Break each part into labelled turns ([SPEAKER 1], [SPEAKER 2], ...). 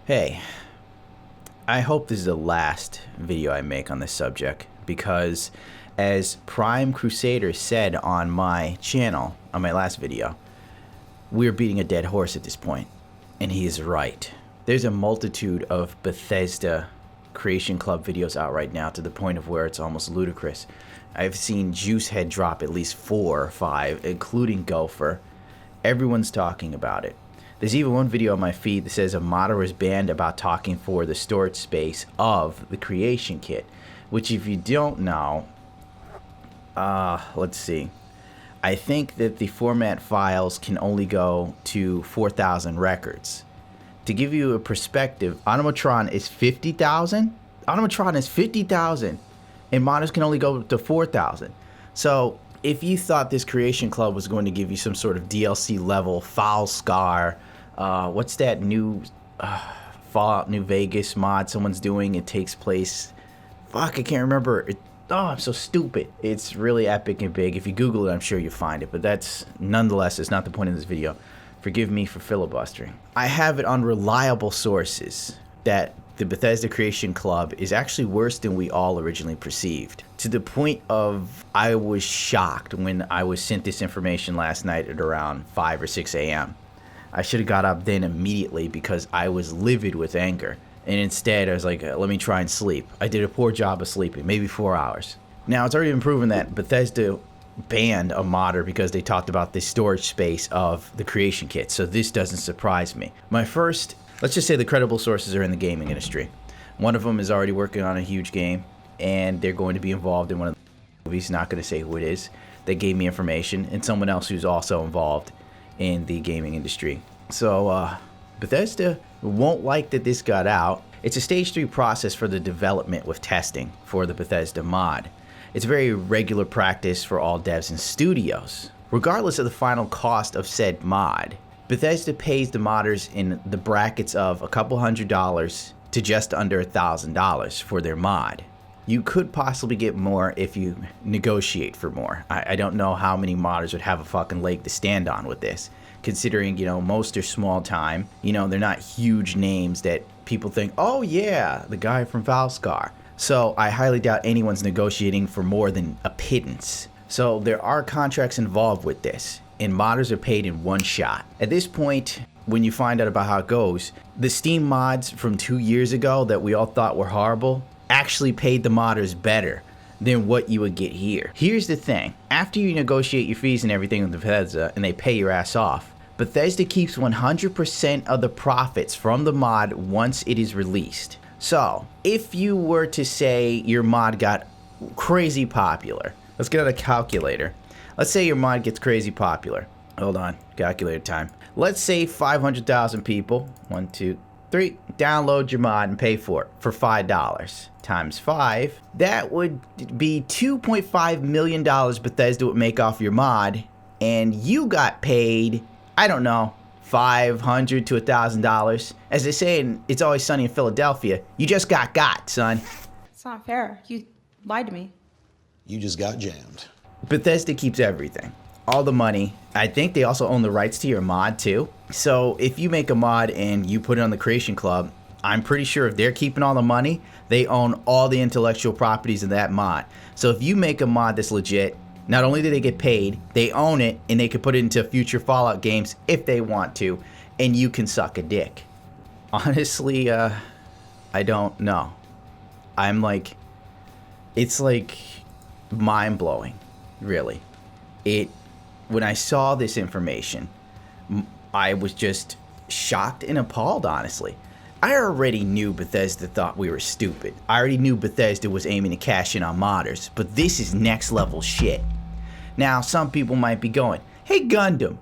[SPEAKER 1] Hey, I hope this is the last video I make on this subject because, as Prime Crusader said on my channel, on my last video, we're beating a dead horse at this point, and he is right. There's a multitude of Bethesda Creation Club videos out right now to the point of where it's almost ludicrous. I've seen Juicehead drop at least 4 or 5, including Gopher. Everyone's talking about it. There's even one video on my feed that says a modder was banned about talking for the storage space of the creation kit, which, if you don't know, let's see. I think that the format files can only go to 4,000 records. To give you a perspective, Automatron is 50,000. Automatron is 50,000, and modders can only go to 4,000. So if you thought this creation club was going to give you some sort of DLC level Falskaar, what's that new Fallout New Vegas mod someone's doing? It takes place, fuck, I can't remember. I'm so stupid. It's really epic and big. If you Google it, I'm sure you'll find it. But that's, nonetheless, it's not the point of this video. Forgive me for filibustering. I have it on reliable sources that the Bethesda Creation Club is actually worse than we all originally perceived. To the point of, I was shocked when I was sent this information last night at around 5 or 6 a.m. I should have got up then immediately because I was livid with anger. And instead, I was like, let me try and sleep. I did a poor job of sleeping, maybe 4 hours. Now, it's already been proven that Bethesda banned a modder because they talked about the storage space of the creation kit. So this doesn't surprise me. My first, let's just say the credible sources are in the gaming industry. One of them is already working on a huge game, and they're going to be involved in one of the movies. Not going to say who it is. They gave me information, and someone else who's also involved in the gaming industry. So Bethesda won't like that this got out. It's a stage 3 process for the development with testing for the Bethesda mod. It's a very regular practice for all devs and studios. Regardless of the final cost of said mod, Bethesda pays the modders in the brackets of a couple $100s to just under $1,000 for their mod. You could possibly get more if you negotiate for more. I don't know how many modders would have a fucking leg to stand on with this, considering, you know, most are small time. You know, they're not huge names that people think, oh yeah, the guy from Falskaar. So I highly doubt anyone's negotiating for more than a pittance. So there are contracts involved with this, and modders are paid in one shot. At this point, when you find out about how it goes, the Steam mods from 2 years ago that we all thought were horrible actually paid the modders better than what you would get here. Here's the thing. After you negotiate your fees and everything with Bethesda and they pay your ass off, Bethesda keeps 100% of the profits from the mod once it is released. So, if you were to say your mod got crazy popular, let's get out a calculator. Let's say your mod gets crazy popular. Hold on, calculator time. Let's say 500,000 people, 1, 2, 3, download your mod and pay for it for $5 times 5. That would be $2.5 million Bethesda would make off your mod, and you got paid, I don't know, $500 to $1,000. As they say in It's Always Sunny in Philadelphia, you just got, son.
[SPEAKER 2] It's not fair. You lied to me.
[SPEAKER 3] You just got jammed.
[SPEAKER 1] Bethesda keeps everything. All the money. I think they also own the rights to your mod too. So if you make a mod and you put it on the Creation Club, I'm pretty sure if they're keeping all the money, they own all the intellectual properties of that mod. So if you make a mod that's legit, not only do they get paid, they own it, and they can put it into future Fallout games if they want to, and you can suck a dick. Honestly, I don't know. I'm like, it's like mind-blowing, really. When I saw this information, I was just shocked and appalled, honestly. I already knew Bethesda thought we were stupid. I already knew Bethesda was aiming to cash in on modders, but this is next level shit. Now, some people might be going, hey Gundam,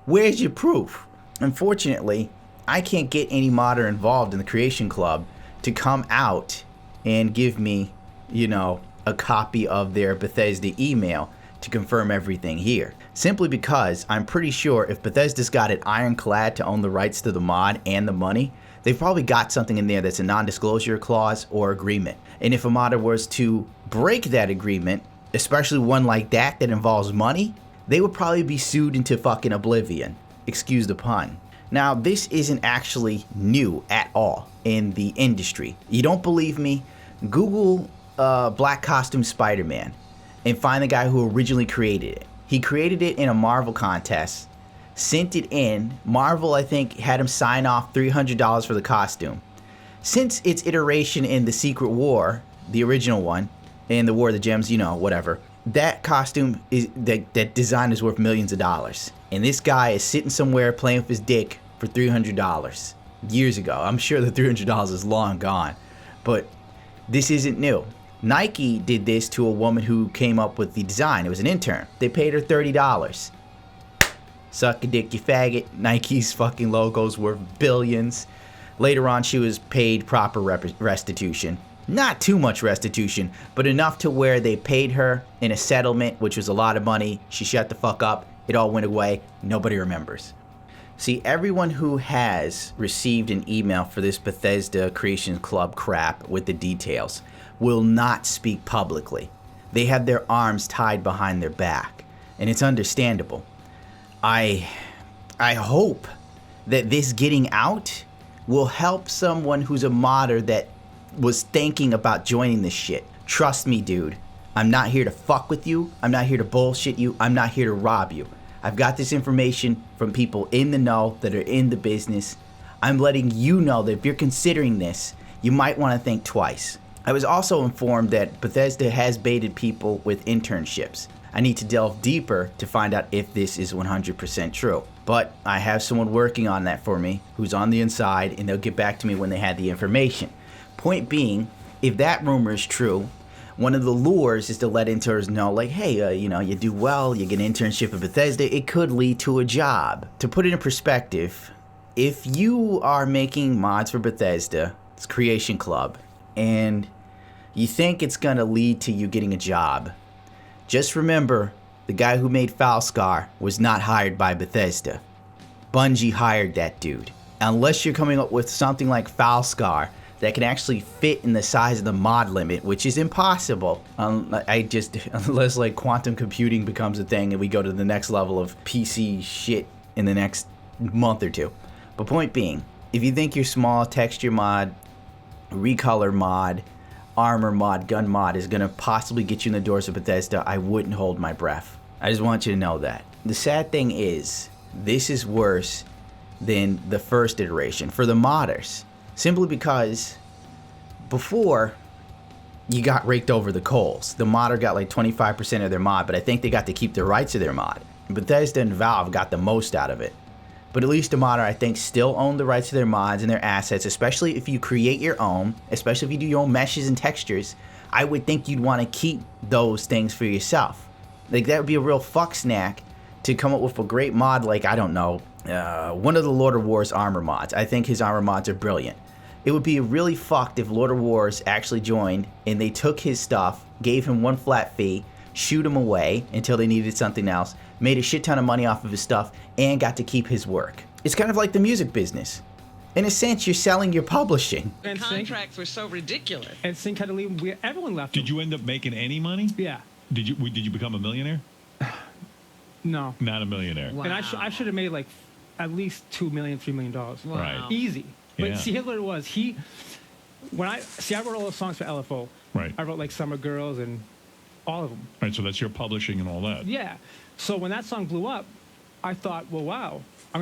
[SPEAKER 1] where's your proof? Unfortunately, I can't get any modder involved in the Creation Club to come out and give me, you know, a copy of their Bethesda email to confirm everything here. Simply because I'm pretty sure if Bethesda's got it ironclad to own the rights to the mod and the money, they've probably got something in there that's a non-disclosure clause or agreement. And if a modder was to break that agreement, especially one like that involves money, they would probably be sued into fucking oblivion. Excuse the pun. Now, this isn't actually new at all in the industry. You don't believe me? Google Black Costume Spider-Man and find the guy who originally created it. He created it in a Marvel contest, sent it in. Marvel, I think, had him sign off $300 for the costume. Since its iteration in the Secret War, the original one, and the War of the Gems, you know, whatever, that costume, that design is worth millions of dollars. And this guy is sitting somewhere playing with his dick for $300 years ago. I'm sure the $300 is long gone, but this isn't new. Nike did this to a woman who came up with the design. It was an intern. They paid her $30. Suck a dick, you faggot. Nike's fucking logo's worth billions. Later on, she was paid proper restitution. Not too much restitution, but enough to where they paid her in a settlement, which was a lot of money. She shut the fuck up. It all went away. Nobody remembers. See, everyone who has received an email for this Bethesda Creation Club crap with the details will not speak publicly. They have their arms tied behind their back, and it's understandable. I hope that this getting out will help someone who's a modder that was thinking about joining this shit. Trust me, dude. I'm not here to fuck with you. I'm not here to bullshit you. I'm not here to rob you. I've got this information from people in the know that are in the business. I'm letting you know that if you're considering this, you might want to think twice. I was also informed that Bethesda has baited people with internships. I need to delve deeper to find out if this is 100% true. But I have someone working on that for me who's on the inside, and they'll get back to me when they had the information. Point being, if that rumor is true, one of the lures is to let interns know, like, hey, you do well, you get an internship at Bethesda, it could lead to a job. To put it in perspective, if you are making mods for Bethesda, it's Creation Club, and you think it's gonna lead to you getting a job, just remember, the guy who made Falskaar was not hired by Bethesda. Bungie hired that dude. Unless you're coming up with something like Falskaar that can actually fit in the size of the mod limit, which is impossible. Unless like quantum computing becomes a thing and we go to the next level of PC shit in the next month or two. But point being, if you think your small texture mod, recolor mod, armor mod, gun mod is gonna possibly get you in the doors of Bethesda, I wouldn't hold my breath. I just want you to know that. The sad thing is, this is worse than the first iteration for the modders. Simply because before, you got raked over the coals. The modder got like 25% of their mod, but I think they got to keep the rights of their mod. Bethesda and Valve got the most out of it. But at least the modder, I think, still own the rights to their mods and their assets, especially if you create your own, especially if you do your own meshes and textures. I would think you'd want to keep those things for yourself. Like, that would be a real fuck snack to come up with a great mod like, I don't know, one of the Lord of War's armor mods. I think his armor mods are brilliant. It would be really fucked if Lord of Wars actually joined and they took his stuff, gave him one flat fee, shoot him away until they needed something else, made a shit ton of money off of his stuff, and got to keep his work. It's kind of like the music business. In a sense, you're selling your publishing.
[SPEAKER 4] And contracts were so ridiculous.
[SPEAKER 5] And Sync had to leave. Everyone left.
[SPEAKER 6] Did you end up making any money?
[SPEAKER 5] Yeah.
[SPEAKER 6] Did you become a millionaire?
[SPEAKER 5] No.
[SPEAKER 6] Not a millionaire.
[SPEAKER 4] Wow.
[SPEAKER 5] And I should have made like at least $2 million, $3 million.
[SPEAKER 4] Wow.
[SPEAKER 6] Right.
[SPEAKER 5] Easy. But
[SPEAKER 6] Yeah.
[SPEAKER 5] see, here's what it was. I wrote all the songs for LFO.
[SPEAKER 6] Right.
[SPEAKER 5] I wrote like Summer Girls and all of them.
[SPEAKER 6] Right, so that's your publishing and all that.
[SPEAKER 5] Yeah. So when that song blew up, I thought, well, wow, I'm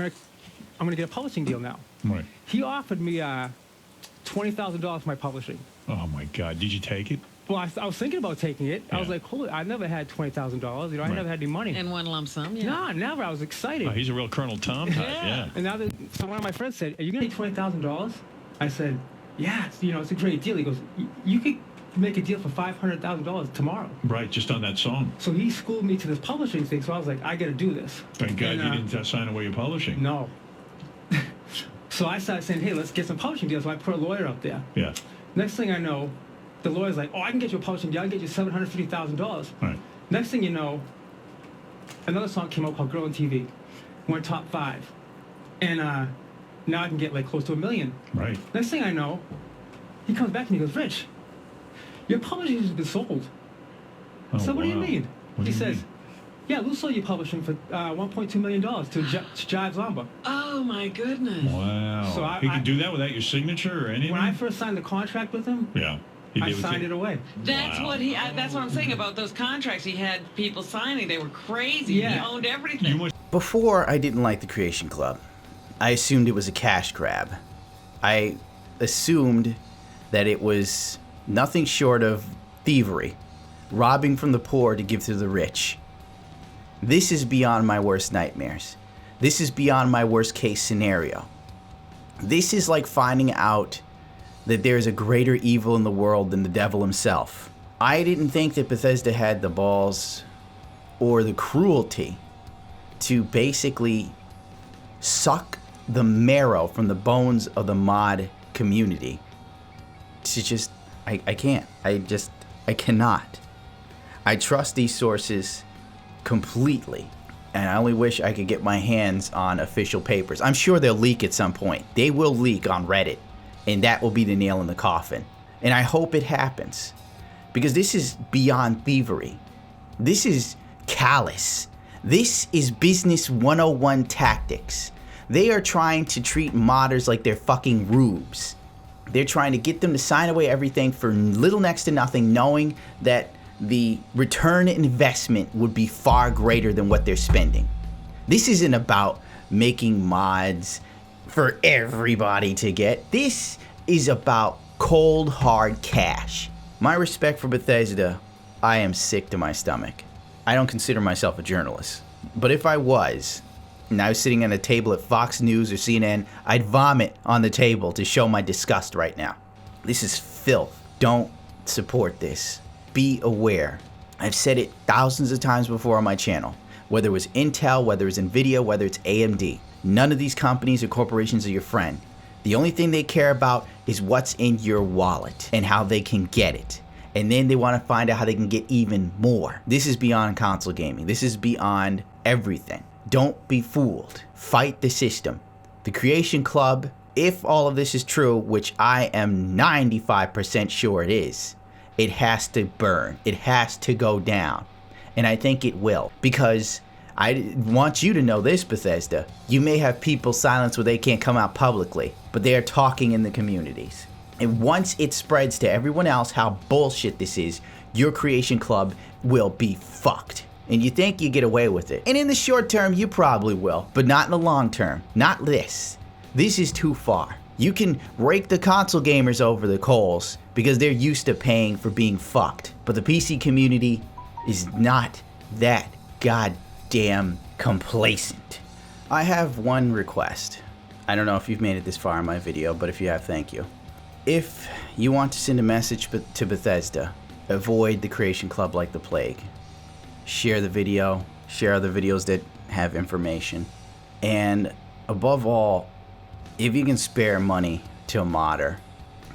[SPEAKER 5] gonna get a publishing deal now.
[SPEAKER 6] Right.
[SPEAKER 5] He offered me $20,000 for my publishing.
[SPEAKER 6] Oh my God, did you take it?
[SPEAKER 5] Well, I was thinking about taking it. I was
[SPEAKER 6] Yeah.
[SPEAKER 5] like, holy, I never had $20,000. I
[SPEAKER 6] Right.
[SPEAKER 5] never had any money.
[SPEAKER 4] In one lump sum, yeah.
[SPEAKER 5] No, never. I was excited.
[SPEAKER 6] Oh, he's a real Colonel Tom type, yeah.
[SPEAKER 5] And now so one of my friends said, are you going to take $20,000? I said, yeah, it's a great deal. He goes, you could make a deal for $500,000 tomorrow.
[SPEAKER 6] Right, just on that song.
[SPEAKER 5] So he schooled me to this publishing thing. So I was like, I got to do this.
[SPEAKER 6] Thank God
[SPEAKER 5] And,
[SPEAKER 6] you didn't sign away your publishing.
[SPEAKER 5] No. So I started saying, hey, let's get some publishing deals. So I put a lawyer up there.
[SPEAKER 6] Yeah.
[SPEAKER 5] Next thing I know, the lawyer's like, oh, I can get you a publishing deal. I can get you $750,000.
[SPEAKER 6] Right.
[SPEAKER 5] Next thing you know, another song came out called Girl on TV. Went top 5. And now I can get like close to $1 million.
[SPEAKER 6] Right.
[SPEAKER 5] Next thing I know, he comes back and he goes, Rich, your publishing has been sold.
[SPEAKER 6] Oh,
[SPEAKER 5] So what do you
[SPEAKER 6] wow.
[SPEAKER 5] mean?
[SPEAKER 6] What do
[SPEAKER 5] He
[SPEAKER 6] you
[SPEAKER 5] says,
[SPEAKER 6] mean?
[SPEAKER 5] yeah, Lou sold your publishing for $1.2 million to Jive Zomba.
[SPEAKER 4] Oh, Oh my goodness.
[SPEAKER 6] Wow.
[SPEAKER 5] So
[SPEAKER 6] he could do that without your signature or anything?
[SPEAKER 5] When I first signed the contract with him,
[SPEAKER 6] Yeah. He
[SPEAKER 5] I
[SPEAKER 6] did with
[SPEAKER 5] signed
[SPEAKER 6] you.
[SPEAKER 5] it away.
[SPEAKER 4] That's
[SPEAKER 6] Wow.
[SPEAKER 4] what that's what I'm saying about those contracts. He had people signing. They were crazy.
[SPEAKER 5] Yeah.
[SPEAKER 4] He owned everything.
[SPEAKER 6] You must
[SPEAKER 1] Before, I didn't like the Creation Club. I assumed it was a cash grab. I assumed that it was nothing short of thievery, robbing from the poor to give to the rich. This is beyond my worst nightmares. This is beyond my worst case scenario. This is like finding out that there's a greater evil in the world than the devil himself. I didn't think that Bethesda had the balls or the cruelty to basically suck the marrow from the bones of the mod community. To just, I can't. I cannot. I trust these sources completely. And I only wish I could get my hands on official papers. I'm sure they'll leak at some point. They will leak on Reddit. And that will be the nail in the coffin. And I hope it happens. Because this is beyond thievery. This is callous. This is business 101 tactics. They are trying to treat modders like they're fucking rubes. They're trying to get them to sign away everything for little next to nothing, knowing that the return investment would be far greater than what they're spending. This isn't about making mods for everybody to get. This is about cold, hard cash. My respect for Bethesda, I am sick to my stomach. I don't consider myself a journalist. But if I was, and I was sitting at a table at Fox News or CNN, I'd vomit on the table to show my disgust right now. This is filth. Don't support this. Be aware. I've said it thousands of times before on my channel. Whether it was Intel, whether it's Nvidia, whether it's AMD. None of these companies or corporations are your friend. The only thing they care about is what's in your wallet and how they can get it. And then they want to find out how they can get even more. This is beyond console gaming. This is beyond everything. Don't be fooled. Fight the system. The Creation Club, if all of this is true, which I am 95% sure it is, it has to burn. It has to go down. And I think it will. Because I want you to know this, Bethesda. You may have people silenced where they can't come out publicly, but they are talking in the communities. And once it spreads to everyone else how bullshit this is, your Creation Club will be fucked. And you think you get away with it. And in the short term, you probably will, but not in the long term. Not this. This is too far. You can rake the console gamers over the coals because they're used to paying for being fucked. But the PC community is not that goddamn complacent. I have one request. I don't know if you've made it this far in my video, but if you have, thank you. If you want to send a message to Bethesda, avoid the Creation Club like the plague. Share the video, share other videos that have information. And above all, if you can spare money to a modder,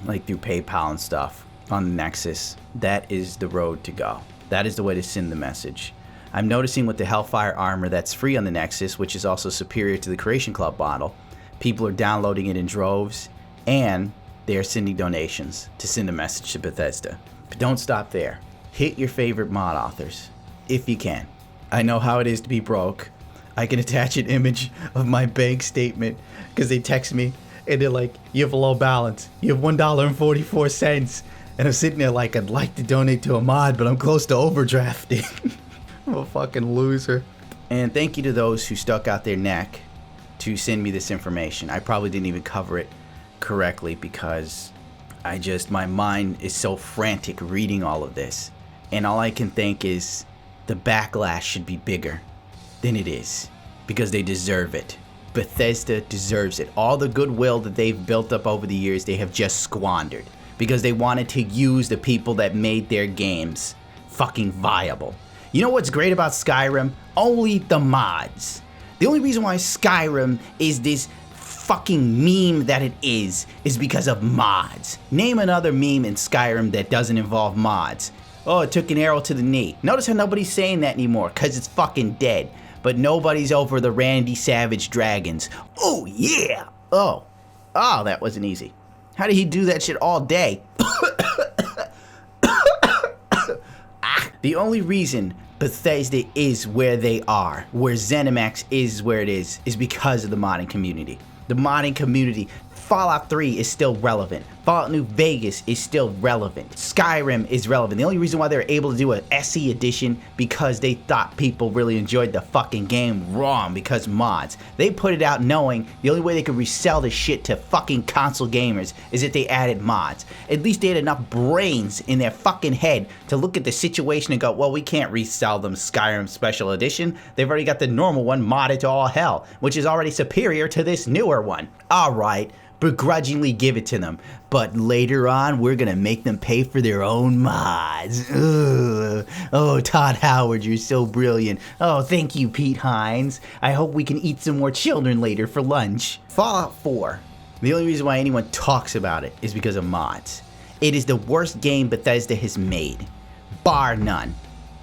[SPEAKER 1] like through PayPal and stuff on the Nexus, that is the road to go. That is the way to send the message. I'm noticing with the Hellfire armor that's free on the Nexus, which is also superior to the Creation Club model, people are downloading it in droves, and they are sending donations to send a message to Bethesda. But don't stop there. Hit your favorite mod authors, if you can. I know how it is to be broke. I can attach an image of my bank statement because they text me and they're like, you have a low balance. You have $1.44. And I'm sitting there like, I'd like to donate to a mod, but I'm close to overdrafting. I'm a fucking loser. And thank you to those who stuck out their neck to send me this information. I probably didn't even cover it correctly because my mind is so frantic reading all of this. And all I can think is the backlash should be bigger than it is because they deserve it. Bethesda deserves it. All the goodwill that they've built up over the years, they have just squandered because they wanted to use the people that made their games fucking viable. You know what's great about Skyrim? Only the mods. The only reason why Skyrim is this fucking meme that it is because of mods. Name another meme in Skyrim that doesn't involve mods. Oh, it took an arrow to the knee. Notice how nobody's saying that anymore because it's fucking dead. But nobody's over the Randy Savage dragons. Oh, yeah. Oh, that wasn't easy. How did he do that shit all day? The only reason Bethesda is where they are, where ZeniMax is where it is because of the modding community. The modding community. Fallout 3 is still relevant. Fallout New Vegas is still relevant. Skyrim is relevant. The only reason why they were able to do an SE edition because they thought people really enjoyed the fucking game. Wrong, because mods. They put it out knowing the only way they could resell the shit to fucking console gamers is if they added mods. At least they had enough brains in their fucking head to look at the situation and go, well, we can't resell them Skyrim Special Edition. They've already got the normal one modded to all hell, which is already superior to this newer one. Alright. Begrudgingly give it to them, but later on we're gonna make them pay for their own mods. Ugh. Oh, Todd Howard, you're so brilliant. Oh, thank you, Pete Hines. I hope we can eat some more children later for lunch. Fallout 4. The only reason why anyone talks about it is because of mods. It is the worst game Bethesda has made, bar none,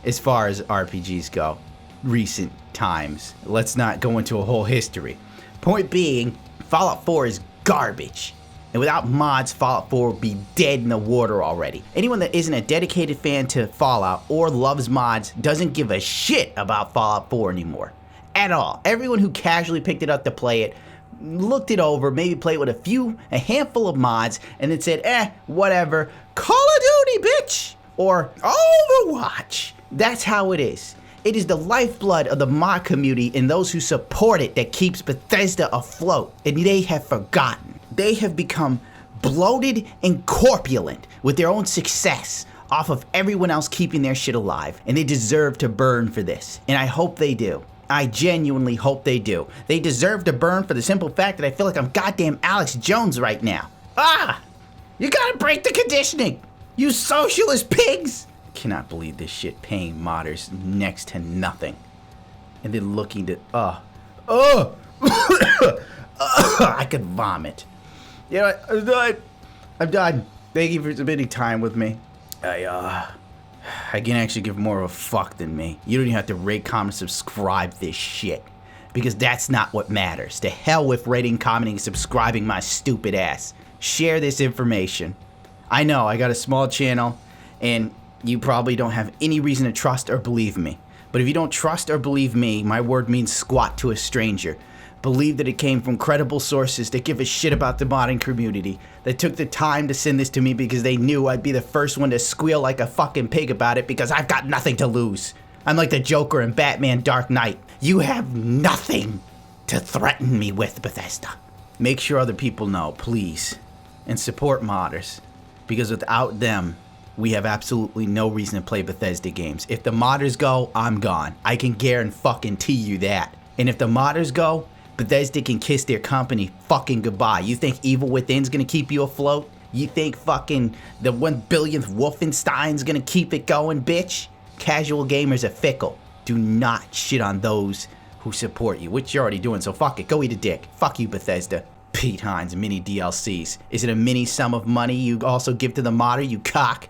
[SPEAKER 1] as far as RPGs go. Recent times. Let's not go into a whole history. Point being, Fallout 4 is garbage. And without mods, Fallout 4 would be dead in the water already. Anyone that isn't a dedicated fan to Fallout or loves mods doesn't give a shit about Fallout 4 anymore. At all. Everyone who casually picked it up to play it, looked it over, maybe played with a handful of mods, and then said, whatever, Call of Duty, bitch! Or Overwatch. That's how it is. It is the lifeblood of the mod community and those who support it that keeps Bethesda afloat, and they have forgotten. They have become bloated and corpulent with their own success off of everyone else keeping their shit alive, and they deserve to burn for this, and I hope they do. I genuinely hope they do. They deserve to burn for the simple fact that I feel like I'm goddamn Alex Jones right now. You gotta break the conditioning, you socialist pigs! Cannot believe this shit paying modders next to nothing. And then looking to, I could vomit. You know what? I'm done. Thank you for spending time with me. I can actually give more of a fuck than me. You don't even have to rate, comment, subscribe this shit. Because that's not what matters. To hell with rating, commenting, and subscribing my stupid ass. Share this information. I know, I got a small channel, and you probably don't have any reason to trust or believe me. But if you don't trust or believe me, my word means squat to a stranger. Believe that it came from credible sources that give a shit about the modding community, that took the time to send this to me because they knew I'd be the first one to squeal like a fucking pig about it because I've got nothing to lose. I'm like the Joker in Batman Dark Knight. You have nothing to threaten me with, Bethesda. Make sure other people know, please. And support modders. Because without them, we have absolutely no reason to play Bethesda games. If the modders go, I'm gone. I can guarantee you that. And if the modders go, Bethesda can kiss their company fucking goodbye. You think Evil Within's gonna keep you afloat? You think fucking the 1 billionth Wolfenstein's gonna keep it going, bitch? Casual gamers are fickle. Do not shit on those who support you, which you're already doing, so fuck it. Go eat a dick. Fuck you, Bethesda. Pete Hines, mini DLCs. Is it a mini sum of money you also give to the modder, you cock?